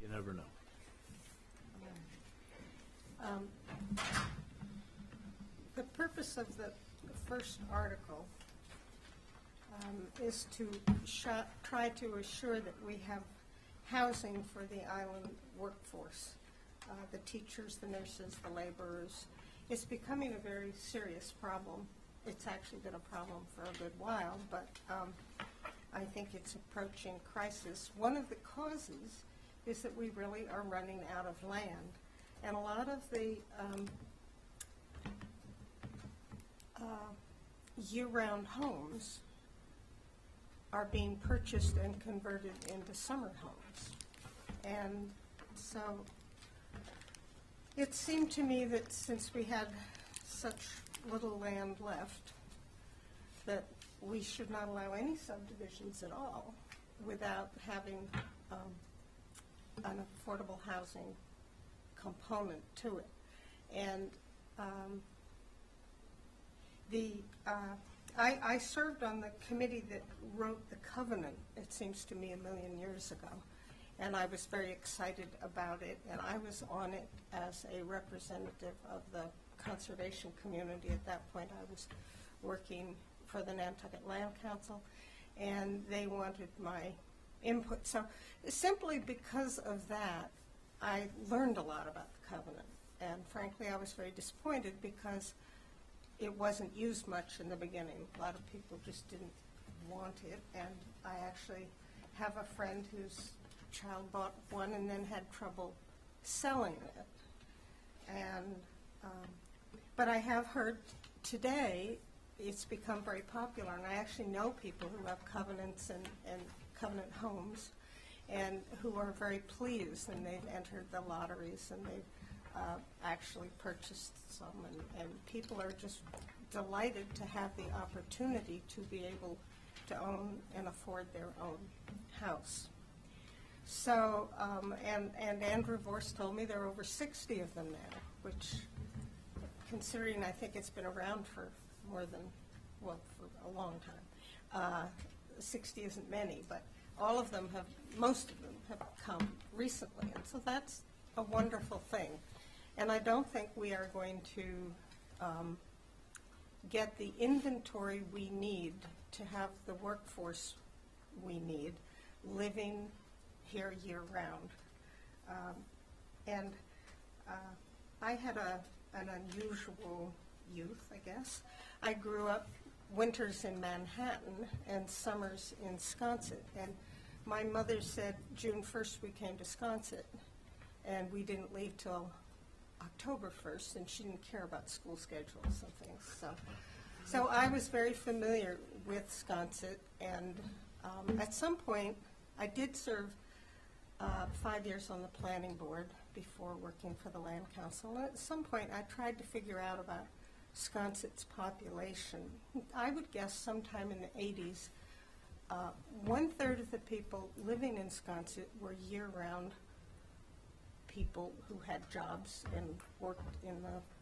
You never know. The purpose of the first article is to try to assure that we have housing for the island workforce, the teachers, the nurses, the laborers. It's becoming a very serious problem. It's actually been a problem for a good while, but I think it's approaching crisis. One of the causes is that we really are running out of land. And a lot of the year-round homes are being purchased and converted into summer homes. And so it seemed to me that since we had such little land left, that we should not allow any subdivisions at all without having an affordable housing component to it. And I served on the committee that wrote the covenant, it seems to me, 1,000,000 years ago. And I was very excited about it. And I was on it as a representative of the conservation community. At that point, I was working for the Nantucket Land Council, and they wanted my input. So simply because of that, I learned a lot about the covenant. And frankly, I was very disappointed because it wasn't used much in the beginning. A lot of people just didn't want it. And I actually have a friend whose child bought one and then had trouble selling it. And but I have heard today it's become very popular, and I actually know people who have covenants and covenant homes and who are very pleased, and they've entered the lotteries and they've actually purchased some, and people are just delighted to have the opportunity to be able to own and afford their own house. So, and Andrew Vorse told me there are over 60 of them now, which, considering I think it's been around for more than, well, for a long time. 60 isn't many, but all of them have, most of them have come recently, and so that's a wonderful thing. And I don't think we are going to get the inventory we need to have the workforce we need living here year-round. I had an unusual youth, I guess. I grew up winters in Manhattan and summers in Sconset. And my mother said June 1st we came to Sconset, and we didn't leave till October 1st, and she didn't care about school schedules and things. So I was very familiar with Sconset, and at some point I did serve 5 years on the planning board before working for the Land Council. And at some point I tried to figure out about Sconset's population. I would guess sometime in the 80s, 1/3 of the people living in Sconset were year-round people who had jobs and worked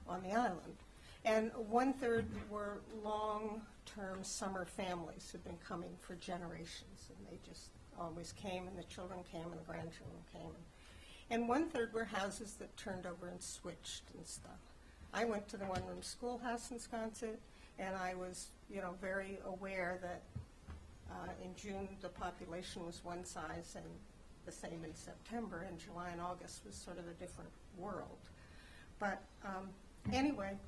on the island. And 1/3 were long-term summer families who'd been coming for generations, and they just always came, and the children came, and the grandchildren came. And 1/3 were houses that turned over and switched and stuff. I went to the one-room schoolhouse in Sconset, and I was, very aware that in June the population was one size, and the same in September, and July and August was sort of a different world. But anyway,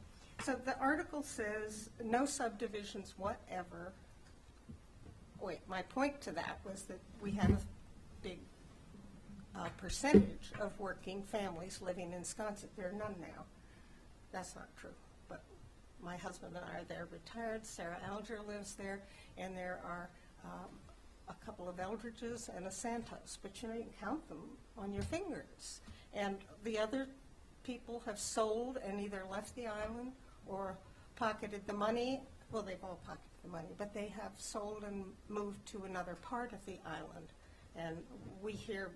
so the article says no subdivisions whatever. Wait, my point to that was that we have a big percentage of working families living in Sconset. There are none now. That's not true, but my husband and I are there retired. Sarah Alger lives there, and there are a couple of Eldridges and a Santos, but you can count them on your fingers. And the other people have sold and either left the island or pocketed the money. Well, they've all pocketed the money, but they have sold and moved to another part of the island. And we hear,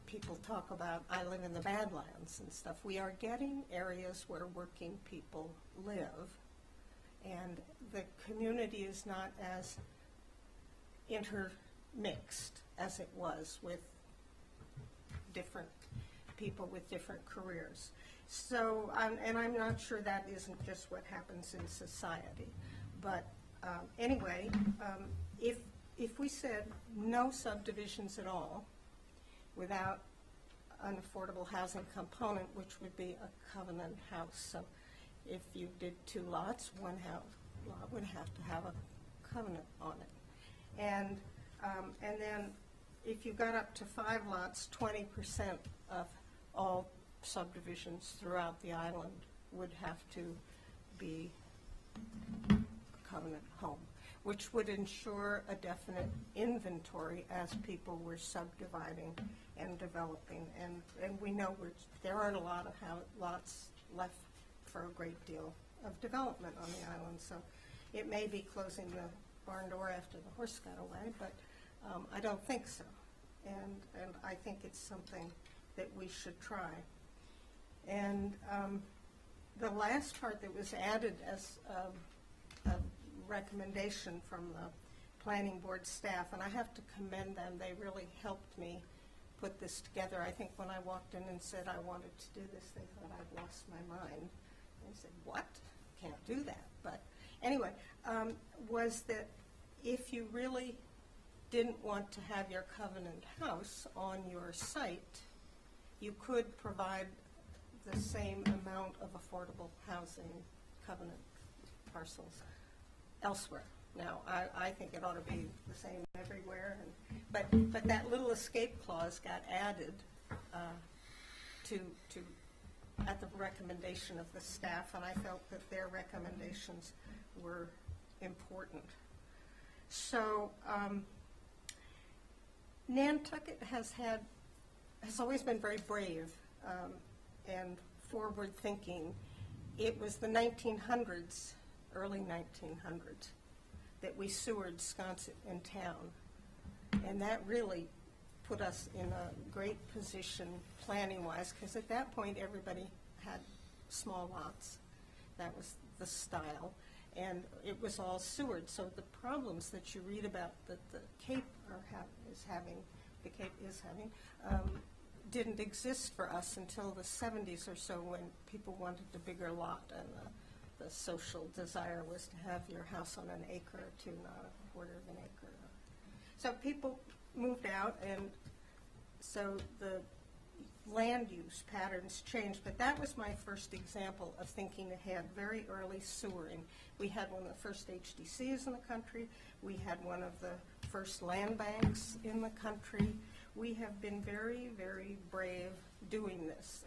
people talk about, I live in the Badlands and stuff. We are getting areas where working people live, and the community is not as intermixed as it was with different people with different careers. So, and I'm not sure that isn't just what happens in society. But anyway, if we said no subdivisions at all without an affordable housing component, which would be a covenant house. So if you did 2 lots, one lot would have to have a covenant on it. And then if you got up to 5 lots, 20% of all subdivisions throughout the island would have to be a covenant home, which would ensure a definite inventory as people were subdividing and developing. And we know there aren't a lot of lots left for a great deal of development on the island. So it may be closing the barn door after the horse got away, but I don't think so. And I think it's something that we should try. And the last part that was added as a recommendation from the planning board staff, and I have to commend them, they really helped me put this together. I think when I walked in and said I wanted to do this, they thought I'd lost my mind. They said, what? Can't do that. But anyway, was that if you really didn't want to have your covenant house on your site, you could provide the same amount of affordable housing covenant parcels elsewhere. Now, I think it ought to be the same everywhere, but that little escape clause got added to at the recommendation of the staff, and I felt that their recommendations were important. So Nantucket has always been very brave and forward-thinking. It was the 1900s, early 1900s, that we sewered Sconset in town. And that really put us in a great position planning-wise, because at that point everybody had small lots. That was the style. And it was all sewered. So the problems that you read about that the Cape is having didn't exist for us until the 70s or so, when people wanted a bigger lot, and the social desire was to have your house on an acre or two, not a quarter of an acre. So people moved out, and so the land use patterns changed. But that was my first example of thinking ahead, very early sewering. We had one of the first HDCs in the country. We had one of the first land banks in the country. We have been very, very brave doing this.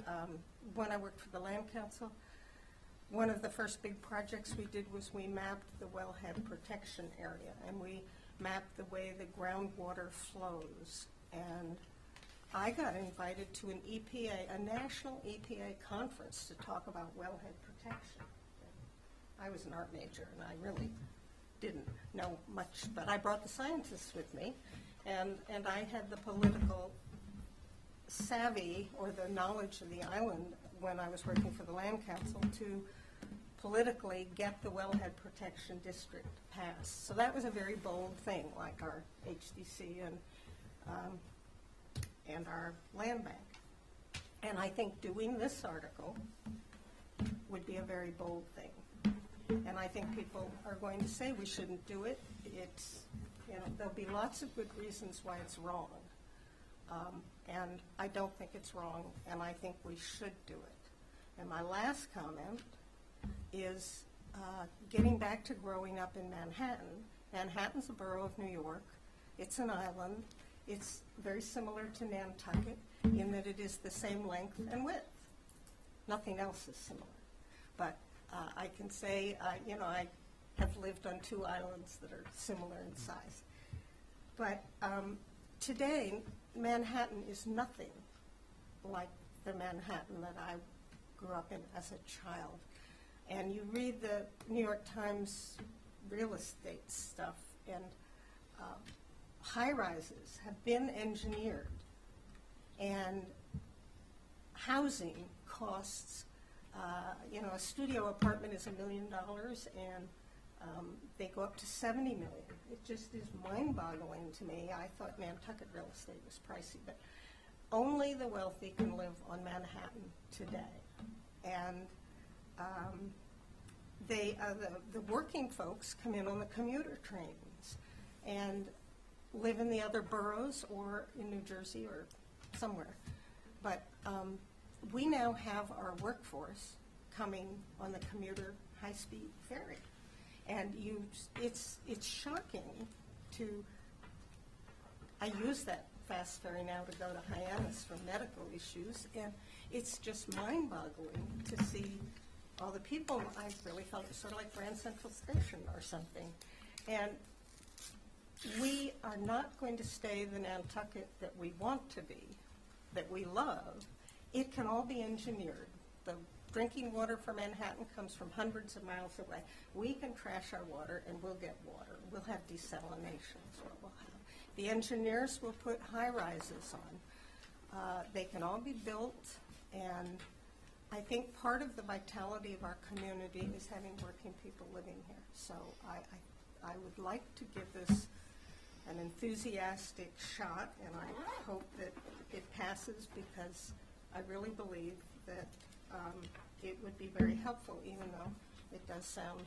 When I worked for the Land Council, one of the first big projects we did was we mapped the wellhead protection area, and we mapped the way the groundwater flows. And I got invited to an EPA, a national EPA conference, to talk about wellhead protection. I was an art major, and I really didn't know much, but I brought the scientists with me, and I had the political savvy, or the knowledge of the island, when I was working for the Land Council, to politically get the wellhead protection district passed. So that was a very bold thing, like our HDC and our land bank. And I think doing this article would be a very bold thing. And I think people are going to say we shouldn't do it. It's, there'll be lots of good reasons why it's wrong. And I don't think it's wrong, and I think we should do it. And my last comment is getting back to growing up in Manhattan. Manhattan's a borough of New York. It's an island. It's very similar to Nantucket in that it is the same length and width. Nothing else is similar. But I can say, I have lived on 2 islands that are similar in size. But today, Manhattan is nothing like the Manhattan that I grew up in as a child. And you read the New York Times real estate stuff, and high-rises have been engineered, and housing costs, a studio apartment is $1 million, and they go up to $70 million. It just is mind-boggling to me. I thought Nantucket real estate was pricey, but only the wealthy can live on Manhattan today. And the working folks come in on the commuter trains and live in the other boroughs or in New Jersey or somewhere. But we now have our workforce coming on the commuter high-speed ferry. And it's shocking to, I use that fast ferry now to go to Hyannis for medical issues, and it's just mind-boggling to see all the people. I really felt it was sort of like Grand Central Station or something. And we are not going to stay the Nantucket that we want to be, that we love. It can all be engineered. The drinking water for Manhattan comes from hundreds of miles away. We can trash our water and we'll get water. We'll have desalination is what we'll have. The engineers will put high rises on. They can all be built, and I think part of the vitality of our community is having working people living here. So I would like to give this an enthusiastic shot, and I hope that it passes, because I really believe that it would be very helpful, even though it does sound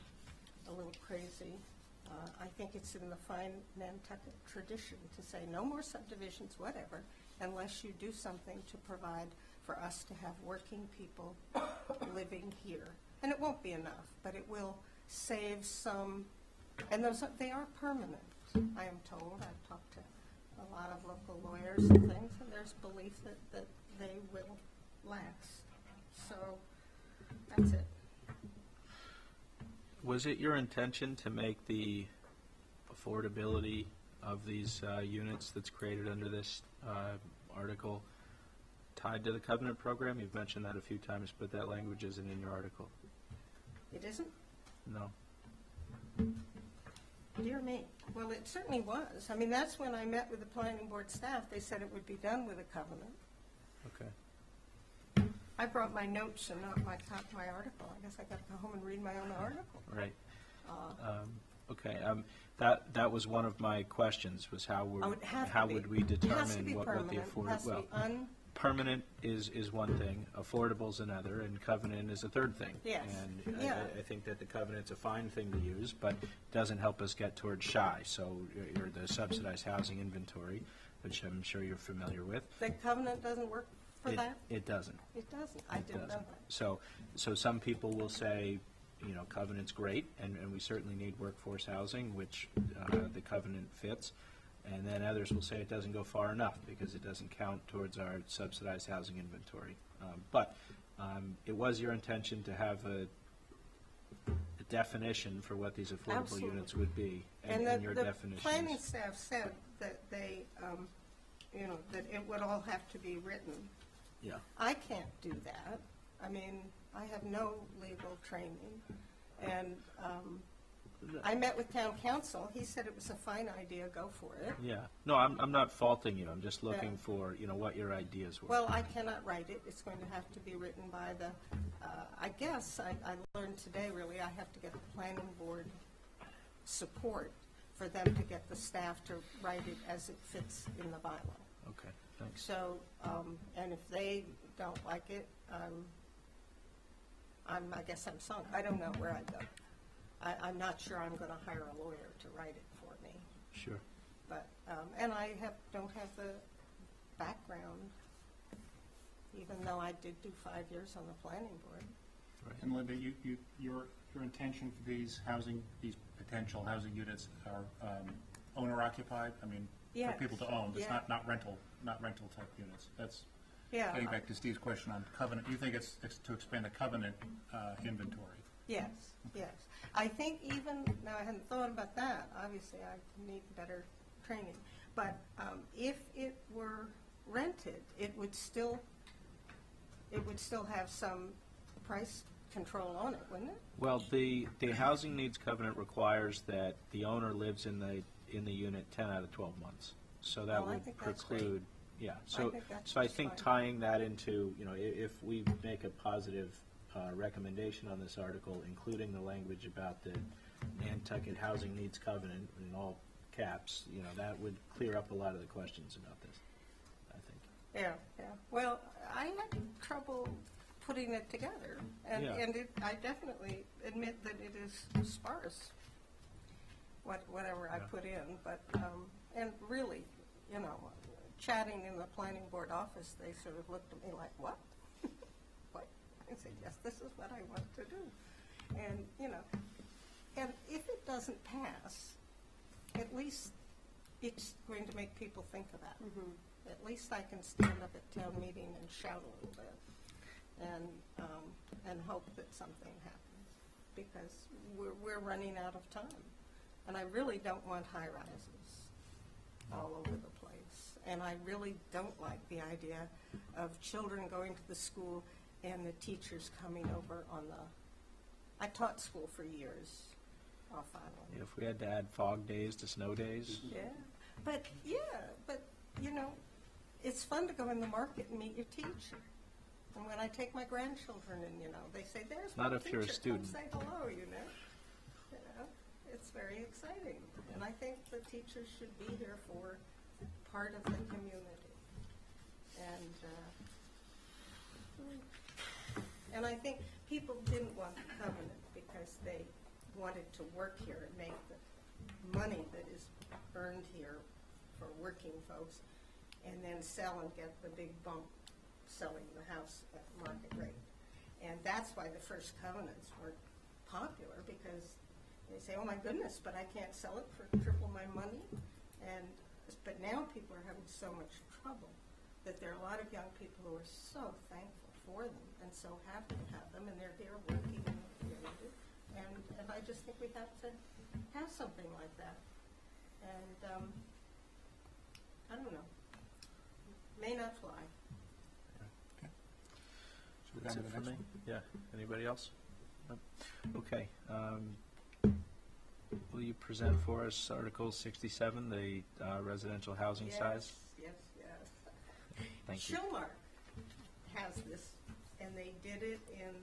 a little crazy. I think it's in the fine Nantucket tradition to say no more subdivisions, whatever, unless you do something to provide for us to have working people living here. And it won't be enough, but it will save some, and they are permanent, I am told. I've talked to a lot of local lawyers and things, and there's belief that they will last. So that's it. Was it your intention to make the affordability of these units that's created under this article tied to the covenant program? You've mentioned that a few times, but that language isn't in your article. It isn't? No. Dear me. Well, it certainly was. I mean, that's when I met with the planning board staff. They said it would be done with a covenant. Okay. I brought my notes and not my article. I guess I got to go home and read my own article. Right. Okay. That was one of my questions, was how would we determine what the affordable? Permanent is one thing, affordable is another, and covenant is a third thing. Yes. And I think that the covenant's a fine thing to use, but doesn't help us get towards shy. So you're the subsidized housing inventory, which I'm sure you're familiar with. The covenant doesn't work for that? It doesn't. It doesn't. I didn't know that. So some people will say, covenant's great, and we certainly need workforce housing, which the covenant fits. And then others will say it doesn't go far enough because it doesn't count towards our subsidized housing inventory. But it was your intention to have a definition for what these affordable Absolutely. Units would be, and your the definitions. planning staff said that they, that it would all have to be written. Yeah. I can't do that. I mean, I have no legal training, and I met with town council. He said it was a fine idea. Go for it. Yeah. No, I'm not faulting you. I'm just looking for what your ideas were. Well, I cannot write it. It's going to have to be written by the. I guess I learned today. Really, I have to get the planning board support for them to get the staff to write it as it fits in the bylaw. Okay. Thanks. So, and if they don't like it, I guess I'm sunk. I don't know where I go. I'm not sure I'm going to hire a lawyer to write it for me. Sure. But and I don't have the background, even though I did do 5 years on the planning board. Right. And Linda, your intention for these potential housing units are owner occupied? I mean, Yes. for people to own. It's Yeah. not rental type units. That's Yeah. getting back to Steve's question on covenant. You think it's to expand the covenant inventory? Yes, yes. I think even, now I hadn't thought about that, obviously I need better training, but if it were rented, it would still have some price control on it, wouldn't it? Well, the housing needs covenant requires that the owner lives in the unit 10 out of 12 months. So that Well, I would think that's preclude, yeah. So think that's so I just think fine. tying that into, if we make a positive recommendation on this article, including the language about the Nantucket housing needs covenant in all caps, that would clear up a lot of the questions about this, I think. Yeah, yeah. Well, I had trouble putting it together, and, Yeah. I definitely admit that it is sparse, whatever I Yeah. put in, but, and really, chatting in the planning board office, they sort of looked at me like, what? What? I said, yes, this is what I want to do. And, and if it doesn't pass, at least it's going to make people think about it. At least I can stand up at town meeting and shout a little bit and hope that something happens, because we're running out of time. And I really don't want high rises all over the place. And I really don't like the idea of children going to the school and the teachers coming over on the, I taught school for years off island. If we had to add fog days to snow days, But it's fun to go in the market and meet your teacher. And when I take my grandchildren and, they say, there's Not my if you're a teacher, student. come say hello, It's very exciting. And I think the teachers should be here for part of the community. And I think people didn't want the covenant because they wanted to work here and make the money that is earned here for working folks, and then sell and get the big bump selling the house at market rate. And that's why the first covenants weren't popular, because they say, oh my goodness, but I can't sell it for triple my money. But now people are having so much trouble that there are a lot of young people who are so thankful for them and so happy to have them, and they're here working in the community. And I just think we have to have something like that. And I don't know. May not fly. Should we go that's to it the for next me. one? Yeah. Anybody else? No? Okay. Will you present for us Article 67, the residential housing size? Yes. Thank you. Schulmark has this, and they did it in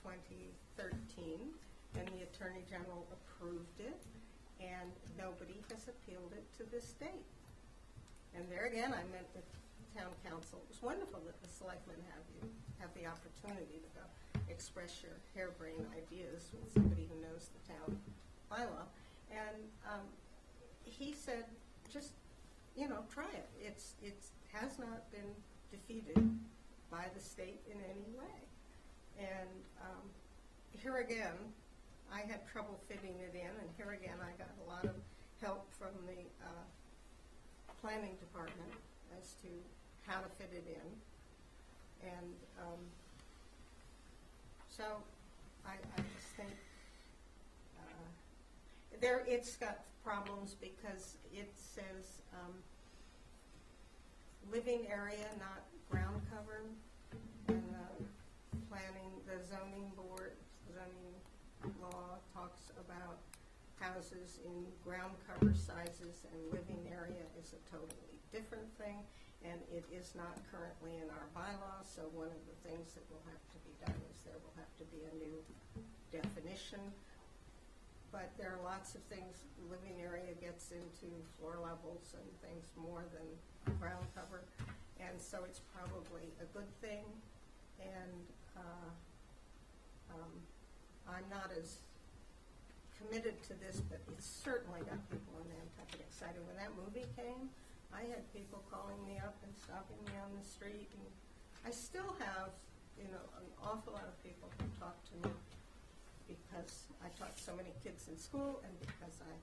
2013, and the Attorney General approved it, and nobody has appealed it to this date. And there again, I met with town council. It was wonderful that the selectmen have the opportunity to go express your harebrained ideas with somebody who knows the town bylaw. And he said, just, try it. It has not been defeated by the state in any way. And here again, I had trouble fitting it in, and here again, I got a lot of help from the planning department as to how to fit it in. And so I just think it's got problems because it says living area, not ground cover. And the zoning board, zoning law talks about houses in ground cover sizes, and living area is a totally different thing, and it is not currently in our bylaws. So one of the things that will have to be done is there will have to be a new definition. But there are lots of things. Living area gets into floor levels and things more than ground cover, and so it's probably a good thing. And I'm not as committed to this, but it certainly got people in Nantucket excited. When that movie came, I had people calling me up and stopping me on the street, and I still have, an awful lot of people who talk to me because I taught so many kids in school, and because I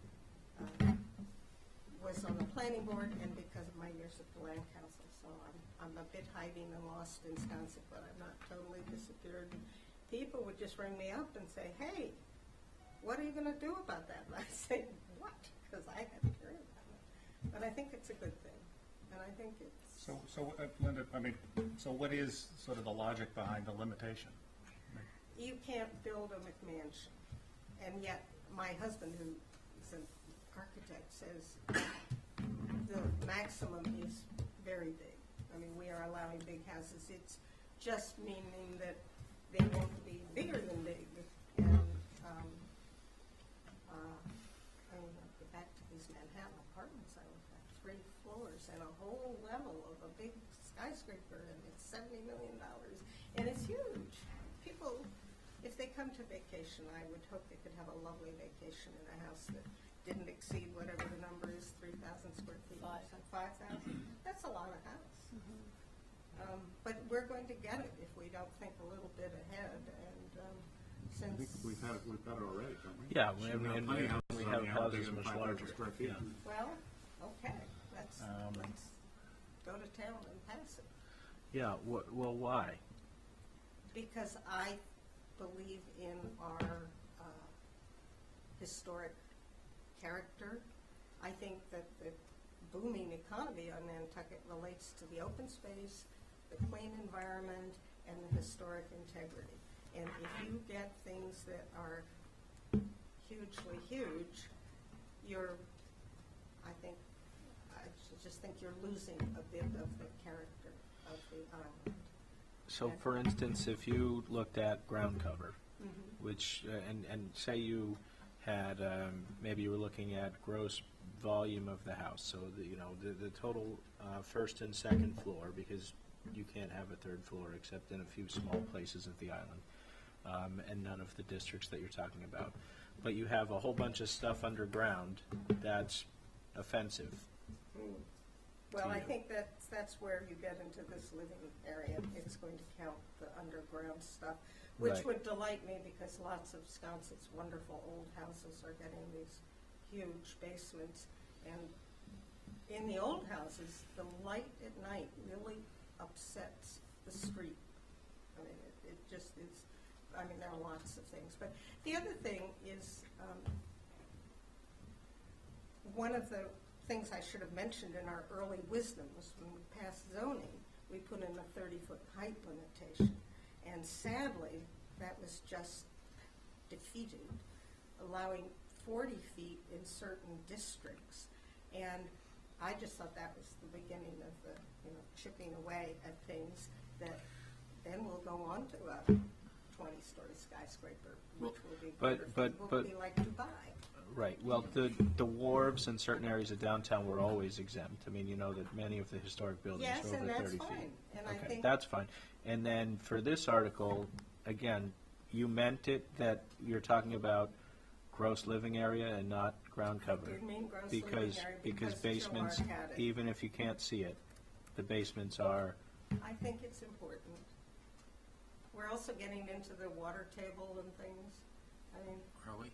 was on the planning board, and because of my years at the land council. So I'm a bit hiding and lost in Wisconsin, but I'm not totally disappeared. People would just ring me up and say, hey, what are you going to do about that? And I say, what? Because I hadn't heard about it. But I think it's a good thing. And I think it's... So Linda, so what is sort of the logic behind the limitation? You can't build a McMansion. And yet my husband, who is an architect, says the maximum is very big. I mean, we are allowing big houses. It's just meaning that they won't be bigger than big. And I mean, get back to these Manhattan apartments. I have 3 floors and a whole level of a big skyscraper, and it's $70 million, and it's huge. People, if they come to vacation, I would hope they could have a lovely vacation in a house that didn't exceed whatever the number is, 3,000 square feet, 5,000. That's a lot of house. But we're going to get it if we don't think a little bit ahead, and I think since, we've had it already, don't we? Yeah, We've got and plenty of we houses have on the houses bigger than much 5,000 larger. square feet. Yeah. well, okay, let's go to town and pass it. Yeah, well, why? Because I believe in our historic character. I think that the booming economy on Nantucket relates to the open space, the clean environment, and the historic integrity. And if you get things that are hugely huge, I just think you're losing a bit of the character of the island. So, for instance, if you looked at ground cover, which, and say you had, maybe you were looking at gross volume of the house, so the total first and second floor, because you can't have a third floor except in a few small places of the island, and none of the districts that you're talking about. But you have a whole bunch of stuff underground that's offensive. Well, I you. think that's where you get into this living area. It's going to count the underground stuff, which Right. would delight me because lots of Sconset's wonderful old houses are getting these huge basements. And in the old houses, the light at night really upsets the street. I mean, it just is, I mean, there are lots of things. But the other thing is, one of the things I should have mentioned in our early wisdom was when we passed zoning, we put in a 30-foot height limitation. And sadly, that was just defeated, allowing 40 feet in certain districts. And I just thought that was the beginning of the, chipping away at things that then will go on to a 20-story skyscraper, which will be But- will be like Dubai. Right. Well, the wharves in certain areas of downtown were always exempt. I mean, you know that many of the historic buildings Yes, are over and 30 that's feet. fine. And I Okay, think that's fine. And then for this article, again, you meant it that you're talking about gross living area and not ground cover. did mean gross Because living area because Joe basements, Mark had it. even if you can't see it, the basements are. I think it's important. We're also getting into the water table and things. I mean, Are we?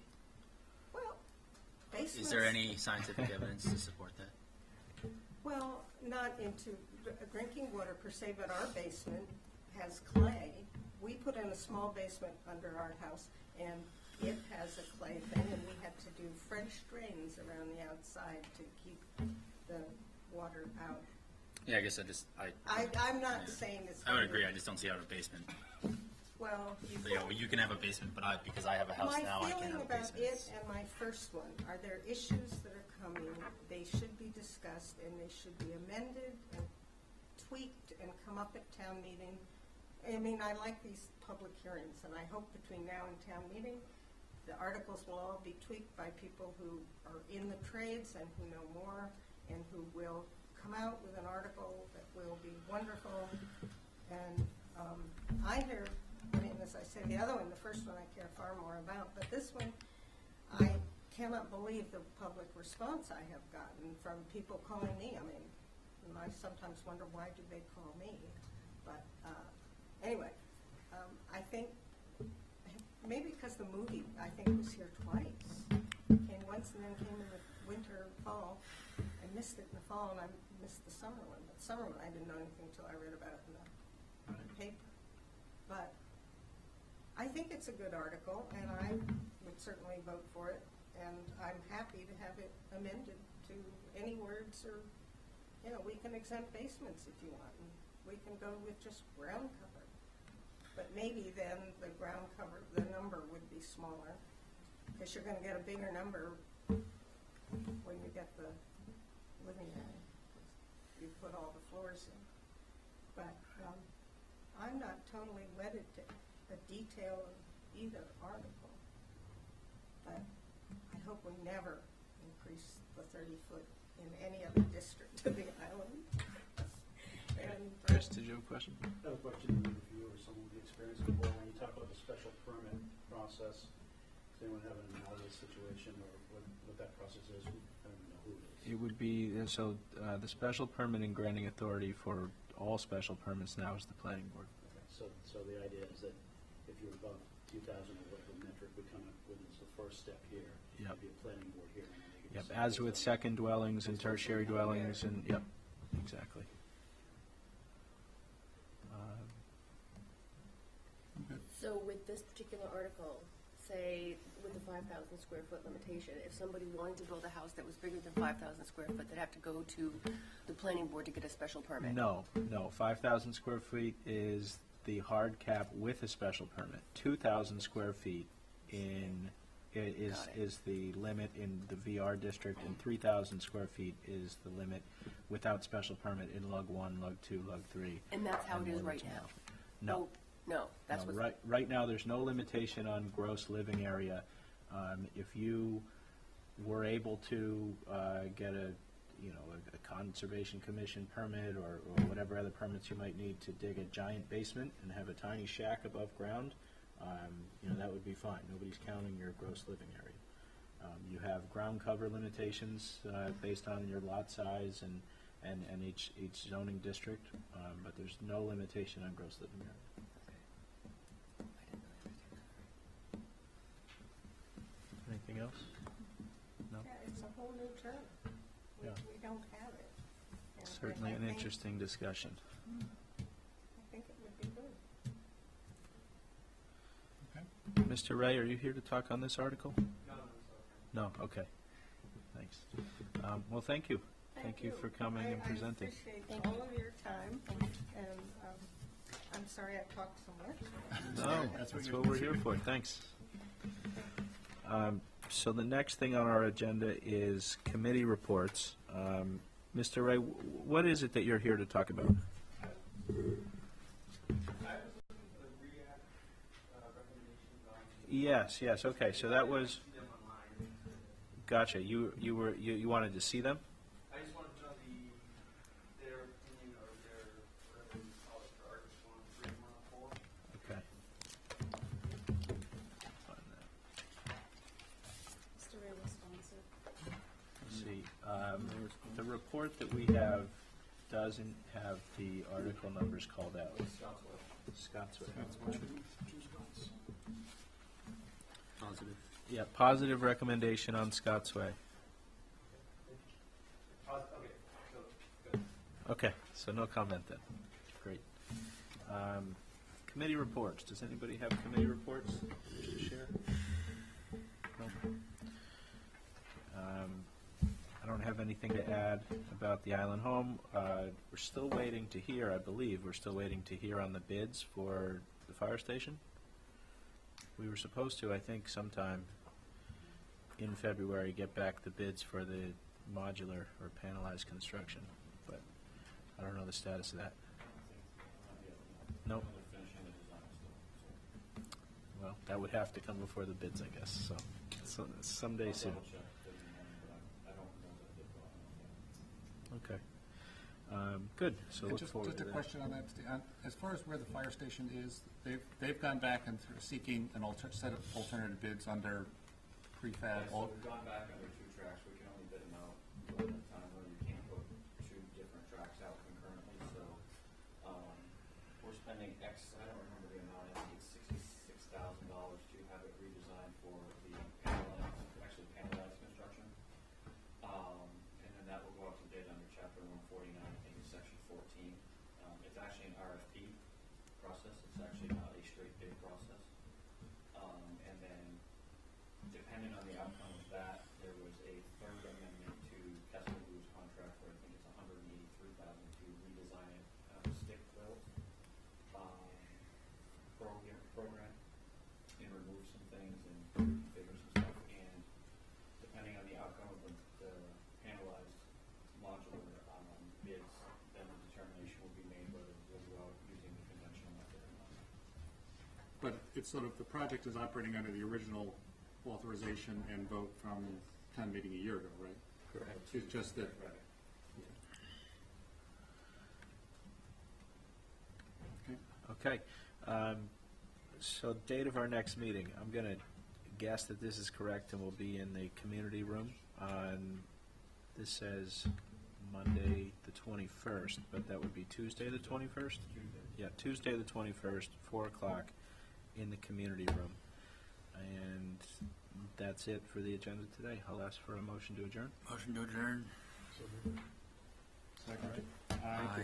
well, basements. Is there any scientific evidence to support that? Well, not into drinking water per se, but our basement has clay. We put in a small basement under our house, and it has a clay thing, and we had to do French drains around the outside to keep the water out. Yeah, I guess I'm not saying it's. I would going to- agree. I just don't see how a basement. Well, You can have a basement, but because I have a house now, I can't have a My feeling basement. about it and my first one, are there issues that are coming, they should be discussed, and they should be amended and tweaked and come up at town meeting. I mean, I like these public hearings, and I hope between now and town meeting, the articles will all be tweaked by people who are in the trades and who know more, and who will come out with an article that will be wonderful. And I hear, I mean, as I say, the other one, the first one I care far more about, but this one, I cannot believe the public response I have gotten from people calling me. I mean, and I sometimes wonder, why do they call me? But anyway, I think, maybe because the movie, I think, was here twice. Came once and then came in the winter, fall. I missed it in the fall, and I missed the summer one. But summer one, I didn't know anything until I read about it in the paper. But I think it's a good article, and I would certainly vote for it. And I'm happy to have it amended to any words, or, we can exempt basements if you want, and we can go with just ground cover. But maybe then the ground cover, the number would be smaller, because you're going to get a bigger number when you get the living area. You put all the floors in. But I'm not totally wedded to the detail of either article. But I hope we never increase the 30-foot in any other district of the island. And Chris, did you have a question? I have a question for you or someone with experience before. When you talk about the special permit process, does anyone have an analogous situation or what that process is? I don't even know who it is. It would be, the special permitting granting authority for all special permits now is the planning board. Okay, so the idea is that if you're above 2,000 or whatever metric would come up with as the first step here, Yep. there'd be a planning board here. And then they could Yep, decide as with what's on. second dwellings and tertiary dwellings and, yep, exactly. So with this particular article, say with the 5,000 square foot limitation, if somebody wanted to build a house that was bigger than 5,000 square foot, they'd have to go to the planning board to get a special permit? No, 5,000 square feet is the hard cap with a special permit. 2,000 square feet is the limit in the VR district, and 3,000 square feet is the limit without special permit in Lug 1, Lug 2, Lug 3. And that's how it is more right than now? No. Oh, no, that's No, what's... right now, there's no limitation on gross living area. If you were able to get a conservation commission permit or whatever other permits you might need to dig a giant basement and have a tiny shack above ground, that would be fine. Nobody's counting your gross living area. You have ground cover limitations based on your lot size and each zoning district, but there's no limitation on gross living area. Anything else? No? Yeah, it's a whole new term. Yeah. We don't have it. And Certainly I an think- interesting discussion. I think it would be good. Okay. Mr. Ray, are you here to talk on this article? No, okay. Thanks. Well, thank you. Thank you for coming and presenting. I appreciate all of your time, and I'm sorry I talked so much. No, that's what we're here for. Thanks. So the next thing on our agenda is committee reports. Mr. Ray, what is it that you're here to talk about? Yes, okay, so that was, gotcha, you wanted to see them? I just wanted to know their opinion or their, whatever you call it, for Article 1, 3, 1, 4. Okay. Mr. Ray was sponsored. Let's see, the report that we have doesn't have the article numbers called out. Scott's Way. Positive. Yeah, positive recommendation on Scott's Way. Okay, so, good. Okay, so no comment then. Great. Committee reports. Does anybody have committee reports to share? No? I don't have anything to add about the Island Home. We're still waiting to hear, I believe, on the bids for the fire station. We were supposed to, I think, sometime in February, get back the bids for the modular or panelized construction, but I don't know the status of that. Nope. Well, that would have to come before the bids, I guess, so someday soon. Okay. Good, so look forward to Just a that. question on that. As far as where the fire station is, they've gone back and seeking an set of alternative bids under prefab. So we've gone back under 2 tracks. We can only bid them out one at a time, or you can't put 2 different tracks out concurrently. So we're spending I don't remember the amount, I think it's $66,000 to have it redesigned for the panelized construction. And then that will go out to bid under Chapter 149, I think it's Section 14. It's actually an RFP process. It's actually not a straight bid process. And then depending on the outcome of that, there was a third amendment to Kessel Blue's contract where I think it's $183,000 to redesign it, stick built program and remove some things and configure some stuff. And depending on the outcome of the panelized modular bids, then the determination will be made whether we'll go out using the conventional method or not. But it's sort of, the project is operating under the original authorization and vote from town meeting a year ago, right? Correct. It's just that, Right. Okay. So date of our next meeting, I'm going to guess that this is correct and will be in the community room on, this says Monday the 21st, but that would be Tuesday the 21st? Tuesday. Yeah, Tuesday the 21st, 4 o'clock in the community room. And that's it for the agenda today. I'll ask for a motion to adjourn. Motion to adjourn. Second. Aye.